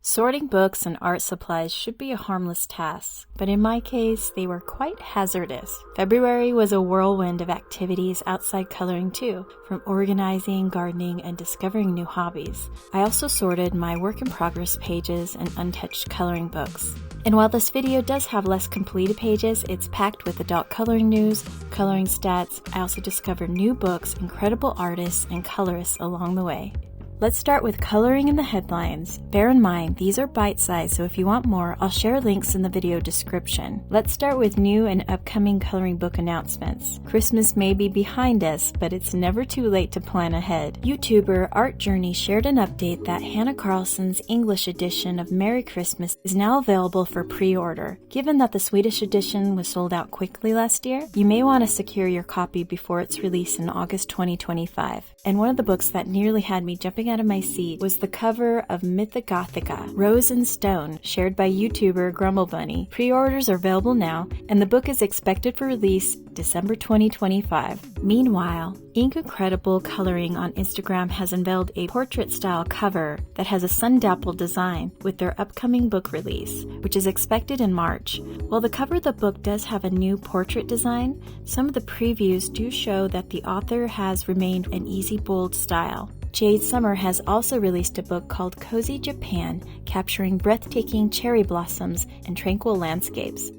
Sorting books and art supplies should be a harmless task, but in my case, they were quite hazardous. February was a whirlwind of activities outside coloring too, from organizing, gardening, and discovering new hobbies. I also sorted my work-in-progress pages and untouched coloring books. And while this video does have less completed pages, it's packed with adult coloring news, coloring stats. I also discovered new books, incredible artists, and colorists along the way. Let's start with coloring in the headlines. Bear in mind, these are bite-sized, so if you want more, I'll share links in the video description. Let's start with new and upcoming coloring book announcements. Christmas may be behind us, but it's never too late to plan ahead. YouTuber Art Journey shared an update that Hanna Karlzon's English edition of Merry Christmas is now available for pre-order. Given that the Swedish edition was sold out quickly last year, you may want to secure your copy before its release in August 2025. And one of the books that nearly had me jumping out of my seat was the cover of Mythogothica, Rose and Stone, shared by YouTuber Grumblebunny. Pre-orders are available now, and the book is expected for release December 2025. Meanwhile, Incredible Coloring on Instagram has unveiled a portrait-style cover that has a sun-dappled design with their upcoming book release, which is expected in March. While the cover of the book does have a new portrait design, some of the previews do show that the author has remained an easy, bold style. Jade Summer has also released a book called Cozy Japan, capturing breathtaking cherry blossoms and tranquil landscapes.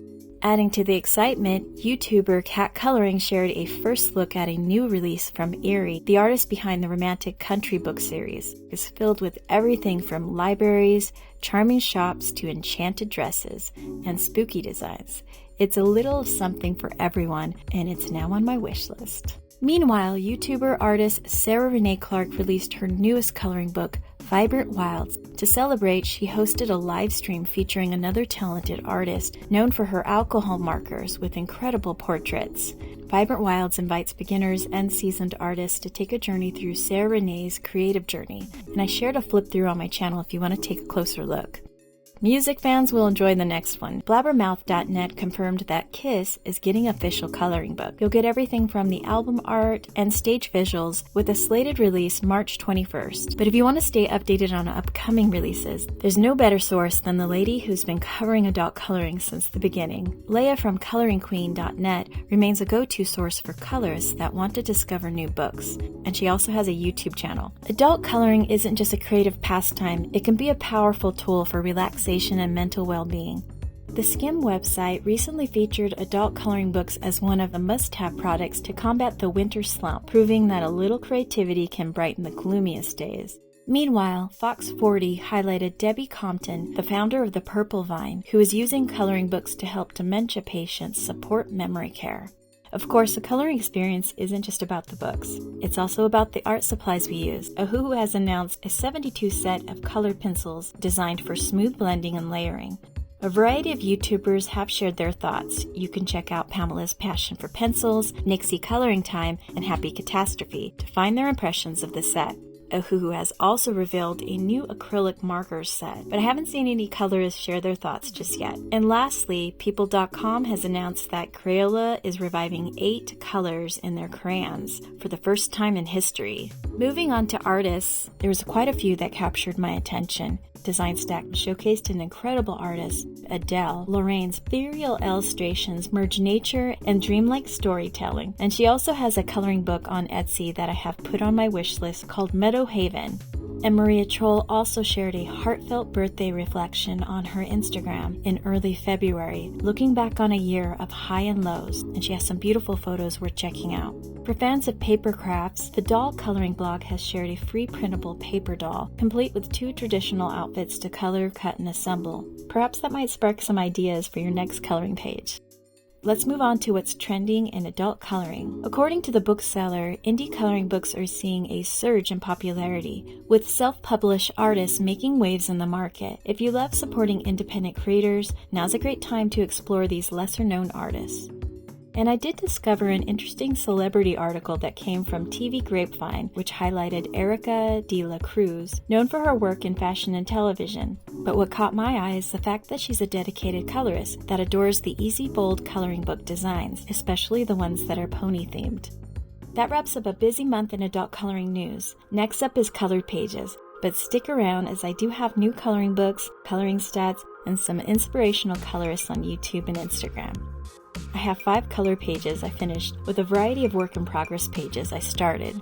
Adding to the excitement, YouTuber Cat Coloring shared a first look at a new release from Eerie. The artist behind the romantic country book series is filled with everything from libraries, charming shops to enchanted dresses and spooky designs. It's a little something for everyone, and it's now on my wish list. Meanwhile, YouTuber artist Sarah Renee Clark released her newest coloring book, Vibrant Wilds. To celebrate, she hosted a live stream featuring another talented artist known for her alcohol markers with incredible portraits. Vibrant Wilds invites beginners and seasoned artists to take a journey through Sarah Renee's creative journey, and I shared a flip through on my channel if you want to take a closer look. Music fans will enjoy the next one. Blabbermouth.net confirmed that Kiss is getting an official coloring book. You'll get everything from the album art and stage visuals with a slated release March 21st. But if you want to stay updated on upcoming releases, there's no better source than the lady who's been covering adult coloring since the beginning. Leia from coloringqueen.net remains a go-to source for colorists that want to discover new books, and she also has a YouTube channel. Adult coloring isn't just a creative pastime, it can be a powerful tool for relaxation and mental well-being. The Skim website recently featured adult coloring books as one of the must-have products to combat the winter slump, proving that a little creativity can brighten the gloomiest days. Meanwhile, Fox 40 highlighted Debbie Compton, the founder of the Purple Vine, who is using coloring books to help dementia patients support memory care. Of course, the coloring experience isn't just about the books. It's also about the art supplies we use. Ohuhu has announced a 72 set of colored pencils designed for smooth blending and layering. A variety of YouTubers have shared their thoughts. You can check out Pamela's Passion for Pencils, Nixie Coloring Time, and Happy Catastrophe to find their impressions of the set. Ohuhu has also revealed a new acrylic markers set, but I haven't seen any colorists share their thoughts just yet. And lastly, People.com has announced that Crayola is reviving 8 colors in their crayons for the first time in history. Moving on to artists, there was quite a few that captured my attention. Design Stack showcased an incredible artist, Adele. Lorraine's ethereal illustrations merge nature and dreamlike storytelling, and she also has a coloring book on Etsy that I have put on my wish list called Meadow Haven. And Maria Troll also shared a heartfelt birthday reflection on her Instagram in early February, looking back on a year of high and lows, and she has some beautiful photos worth checking out. For fans of paper crafts, the Doll Coloring blog has shared a free printable paper doll, complete with 2 traditional outfits to color, cut, and assemble. Perhaps that might spark some ideas for your next coloring page. Let's move on to what's trending in adult coloring. According to the bookseller, indie coloring books are seeing a surge in popularity, with self-published artists making waves in the market. If you love supporting independent creators, now's a great time to explore these lesser-known artists. And I did discover an interesting celebrity article that came from TV Grapevine, which highlighted Erica de la Cruz, known for her work in fashion and television. But what caught my eye is the fact that she's a dedicated colorist that adores the easy, bold coloring book designs, especially the ones that are pony-themed. That wraps up a busy month in adult coloring news. Next up is Colored Pages. But stick around as I do have new coloring books, coloring stats, and some inspirational colorists on YouTube and Instagram. I have 5 color pages I finished with a variety of work in progress pages I started.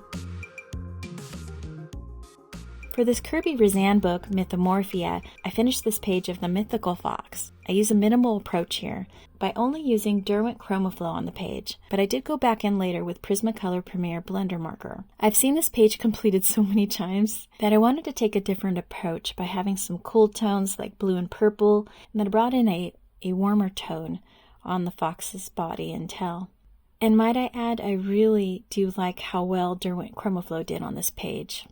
For this Kirby Razan book, Mythomorphia, I finished this page of the mythical fox. I use a minimal approach here by only using Derwent ChromaFlow on the page, but I did go back in later with Prismacolor Premier Blender marker. I've seen this page completed so many times that I wanted to take a different approach by having some cool tones like blue and purple, and then I brought in a warmer tone on the fox's body and tail. And might I add, I really do like how well Derwent ChromaFlow did on this page.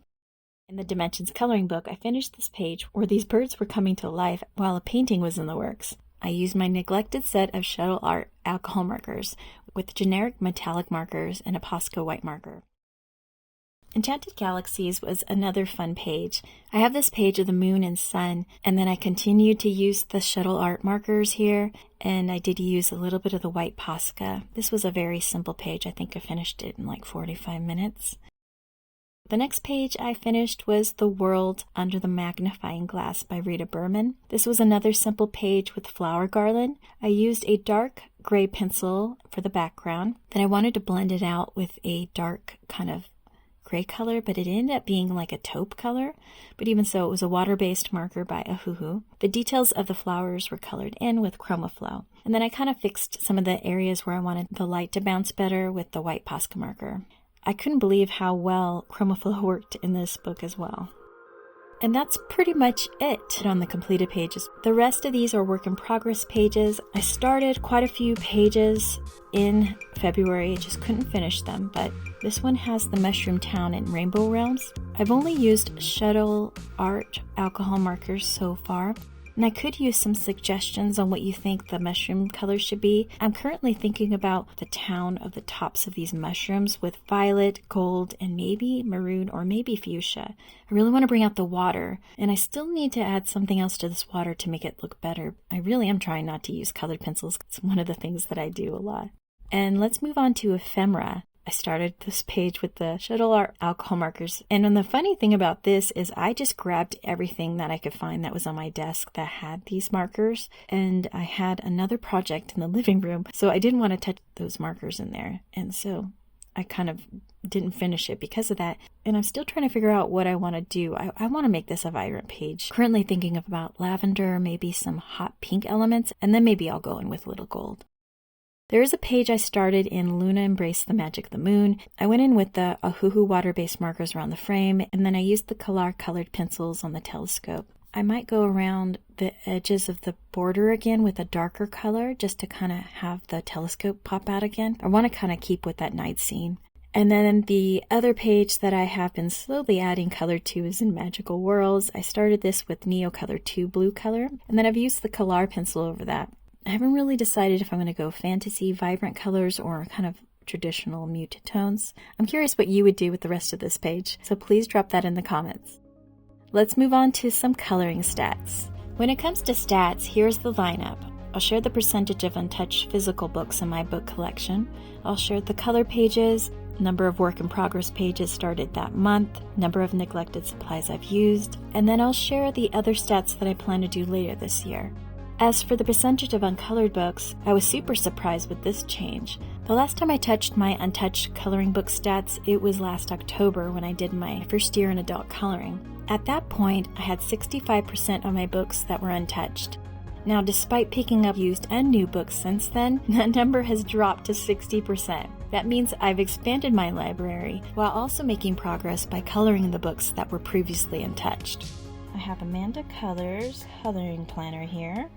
In the Dimensions coloring book, I finished this page where these birds were coming to life while a painting was in the works. I used my neglected set of Shuttle Art alcohol markers with generic metallic markers and a Posca white marker. Enchanted Galaxies was another fun page. I have this page of the moon and sun, and then I continued to use the Shuttle Art markers here, and I did use a little bit of the white Posca. This was a very simple page. I think I finished it in like 45 minutes. The next page I finished was The World Under the Magnifying Glass by Rita Berman. This was another simple page with flower garland. I used a dark gray pencil for the background. Then I wanted to blend it out with a dark kind of gray color, but it ended up being like a taupe color. But even so, it was a water-based marker by Ahuhu. The details of the flowers were colored in with ChromaFlow. And then I kind of fixed some of the areas where I wanted the light to bounce better with the white Posca marker. I couldn't believe how well ChromaFlow worked in this book as well. And that's pretty much it on the completed pages. The rest of these are work in progress pages. I started quite a few pages in February, just couldn't finish them, but this one has the Mushroom Town and Rainbow Realms. I've only used Shuttle Art alcohol markers so far, and I could use some suggestions on what you think the mushroom color should be. I'm currently thinking about the town of the tops of these mushrooms with violet, gold, and maybe maroon or maybe fuchsia. I really want to bring out the water, and I still need to add something else to this water to make it look better. I really am trying not to use colored pencils. It's one of the things that I do a lot. And let's move on to ephemera. I started this page with the Shuttle Art alcohol markers. And the funny thing about this is I just grabbed everything that I could find that was on my desk that had these markers. And I had another project in the living room, so I didn't want to touch those markers in there. And so I kind of didn't finish it because of that. And I'm still trying to figure out what I want to do. I want to make this a vibrant page. Currently thinking about lavender, maybe some hot pink elements, and then maybe I'll go in with a little gold. There is a page I started in Luna Embrace the Magic of the Moon. I went in with the Ahuhu water-based markers around the frame, and then I used the Kalar colored pencils on the telescope. I might go around the edges of the border again with a darker color just to kind of have the telescope pop out again. I want to kind of keep with that night scene. And then the other page that I have been slowly adding color to is in Magical Worlds. I started this with Neo Color 2 blue color, and then I've used the Kalar pencil over that. I haven't really decided if I'm going to go fantasy, vibrant colors, or kind of traditional muted tones. I'm curious what you would do with the rest of this page, so please drop that in the comments. Let's move on to some coloring stats. When it comes to stats, here's the lineup. I'll share the percentage of untouched physical books in my book collection. I'll share the color pages, number of work in progress pages started that month, number of neglected supplies I've used, and then I'll share the other stats that I plan to do later this year. As for the percentage of uncolored books, I was super surprised with this change. The last time I touched my untouched coloring book stats, it was last October when I did my first year in adult coloring. At that point, I had 65% of my books that were untouched. Now, despite picking up used and new books since then, that number has dropped to 60%. That means I've expanded my library while also making progress by coloring the books that were previously untouched. I have Amanda Colors coloring planner here.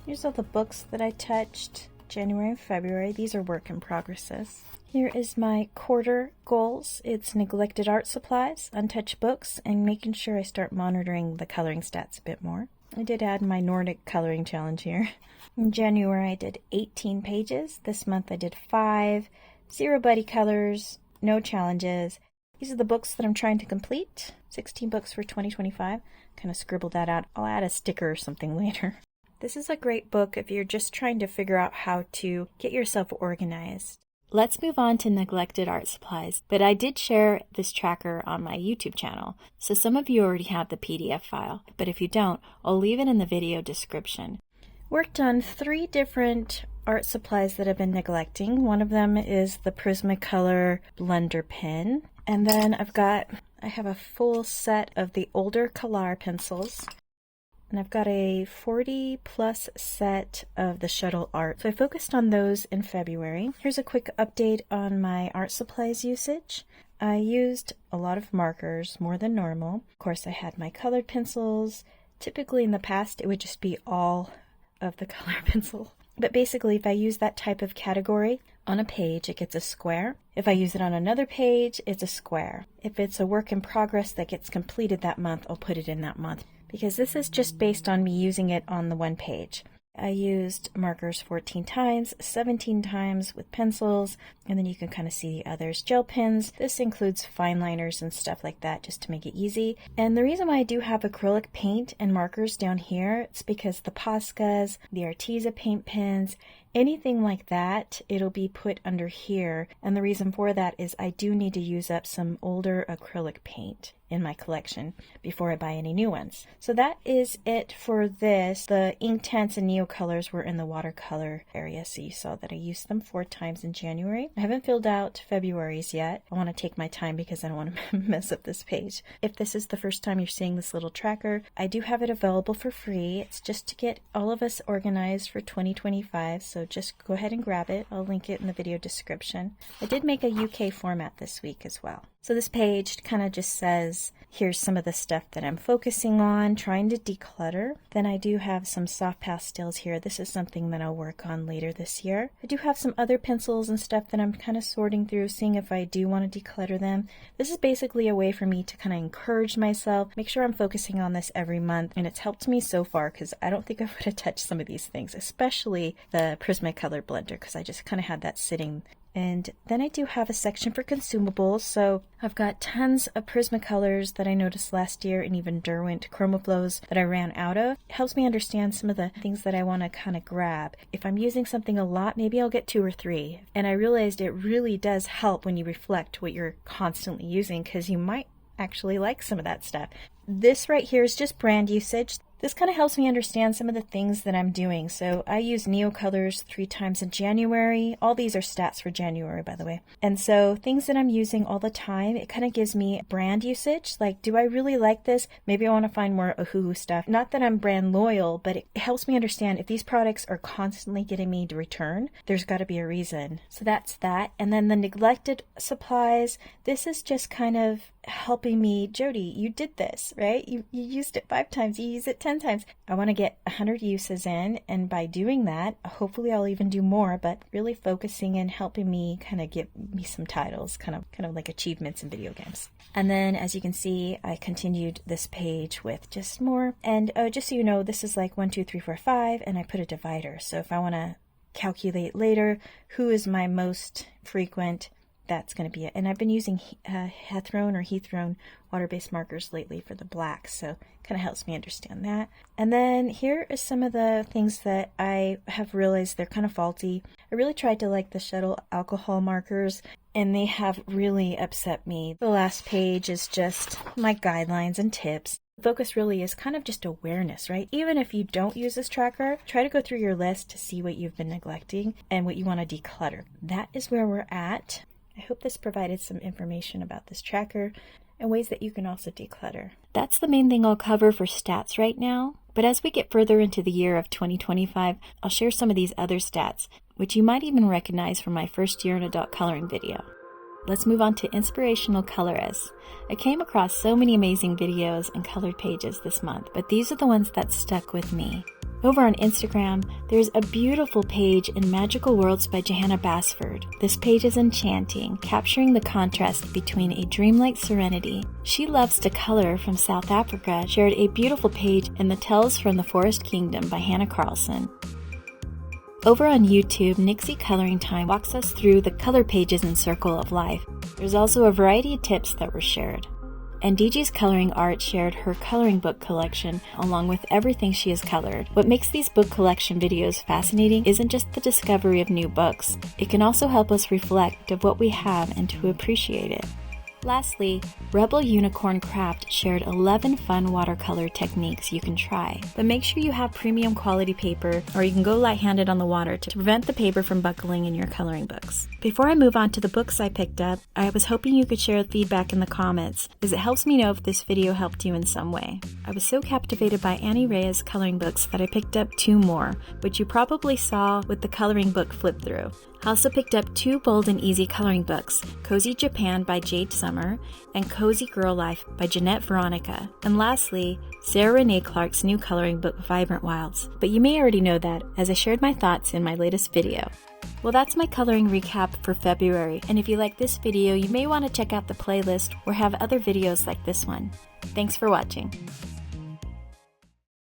Here's all the books that I touched January and February. These are work in progresses. Here is my quarter goals. It's neglected art supplies, untouched books, and making sure I start monitoring the coloring stats a bit more. I did add my Nordic coloring challenge here. In January I did 18 pages. This month I did 5. 0 buddy colors, no challenges. These are the books that I'm trying to complete. 16 books for 2025. Kind of scribbled that out. I'll add a sticker or something later. This is a great book if you're just trying to figure out how to get yourself organized. Let's move on to neglected art supplies, but I did share this tracker on my YouTube channel, so some of you already have the PDF file, but if you don't, I'll leave it in the video description. Worked on 3 different art supplies that I've been neglecting. One of them is the Prismacolor blender pen, and then I have a full set of the older Color pencils. And I've got a 40 plus set of the shuttle art. So I focused on those in February. Here's a quick update on my art supplies usage. I used a lot of markers, more than normal. Of course, I had my colored pencils. Typically in the past, it would just be all of the color pencil. But basically, if I use that type of category on a page, it gets a square. If I use it on another page, it's a square. If it's a work in progress that gets completed that month, I'll put it in that month, because this is just based on me using it on the one page. I used markers 14 times, 17 times with pencils, and then you can kind of see the others. Gel pens, this includes fine liners and stuff like that just to make it easy. And the reason why I do have acrylic paint and markers down here, it's because the Poscas, the Arteza paint pens, anything like that, it'll be put under here. And the reason for that is I do need to use up some older acrylic paint in my collection before I buy any new ones. So that is it for this. The Inktense and Neocolors were in the watercolor area, so you saw that I used them 4 times in January. I haven't filled out February's yet. I want to take my time because I don't want to mess up this page. If this is the first time you're seeing this little tracker, I do have it available for free. It's just to get all of us organized for 2025, so just go ahead and grab it. I'll link it in the video description. I did make a UK format this week as well. So this page kind of just says, here's some of the stuff that I'm focusing on, trying to declutter. Then I do have some soft pastels here. This is something that I'll work on later this year. I do have some other pencils and stuff that I'm kind of sorting through, seeing if I do want to declutter them. This is basically a way for me to kind of encourage myself, make sure I'm focusing on this every month, and it's helped me so far because I don't think I would have touched some of these things, especially the Prismacolor blender, because I just kind of had that sitting. And then I do have a section for consumables, so I've got tons of Prismacolors that I noticed last year and even Derwent ChromaFlows that I ran out of. It helps me understand some of the things that I want to kind of grab. If I'm using something a lot, maybe I'll get 2 or 3. And I realized it really does help when you reflect what you're constantly using, because you might actually like some of that stuff. This right here is just brand usage. This kind of helps me understand some of the things that I'm doing. So I use Neocolors 3 times in January. All these are stats for January, by the way. And so things that I'm using all the time, it kind of gives me brand usage. Like, do I really like this? Maybe I want to find more Ohuhu stuff. Not that I'm brand loyal, but it helps me understand if these products are constantly getting me to return, there's got to be a reason. So that's that. And then the neglected supplies, this is just kind of helping me. Jody, you did this, right? You used it 5 times, you use it 10 times. I want to get 100 uses in, and by doing that, hopefully I'll even do more, but really focusing and helping me kind of get me some titles, kind of like achievements in video games. And then as you can see, I continued this page with just more. And just so you know, this is like 1, 2, 3, 4, 5, and I put a divider. So if I want to calculate later who is my most frequent, that's going to be it. And I've been using Heathrown water-based markers lately for the black, so kind of helps me understand that. And then here is some of the things that I have realized they're kind of faulty. I really tried to like the shuttle alcohol markers, and they have really upset me. The last page is just my guidelines and tips. Focus really is kind of just awareness, right? Even if you don't use this tracker, try to go through your list to see what you've been neglecting and what you want to declutter. That is where we're at. I hope this provided some information about this tracker and ways that you can also declutter. That's the main thing I'll cover for stats right now. But as we get further into the year of 2025, I'll share some of these other stats, which you might even recognize from my first year in adult coloring video. Let's move on to inspirational colorists. I came across so many amazing videos and colored pages this month, but these are the ones that stuck with me. Over on Instagram, there's a beautiful page in Magical Worlds by Johanna Basford. This page is enchanting, capturing the contrast between a dreamlike serenity. She Loves to Color from South Africa shared a beautiful page in the Tales from the Forest Kingdom by Hanna Karlzon. Over on YouTube, Nixie Coloring Time walks us through the color pages in Circle of Life. There's also a variety of tips that were shared. And DG's Coloring Art shared her coloring book collection along with everything she has colored. What makes these book collection videos fascinating isn't just the discovery of new books. It can also help us reflect of what we have and to appreciate it. Lastly, Rebel Unicorn Craft shared 11 fun watercolor techniques you can try, but make sure you have premium quality paper or you can go light-handed on the water to prevent the paper from buckling in your coloring books. Before I move on to the books I picked up, I was hoping you could share feedback in the comments, as it helps me know if this video helped you in some way. I was so captivated by Annie Reyes coloring books that I picked up 2 more, which you probably saw with the coloring book Flipthrough. I also picked up 2 bold and easy coloring books, Cozy Japan by Jade Summer and Cozy Girl Life by Jeanette Veronica. And lastly, Sarah Renee Clark's new coloring book Vibrant Wilds. But you may already know that, as I shared my thoughts in my latest video. Well, that's my coloring recap for February, and if you like this video, you may want to check out the playlist or have other videos like this one. Thanks for watching.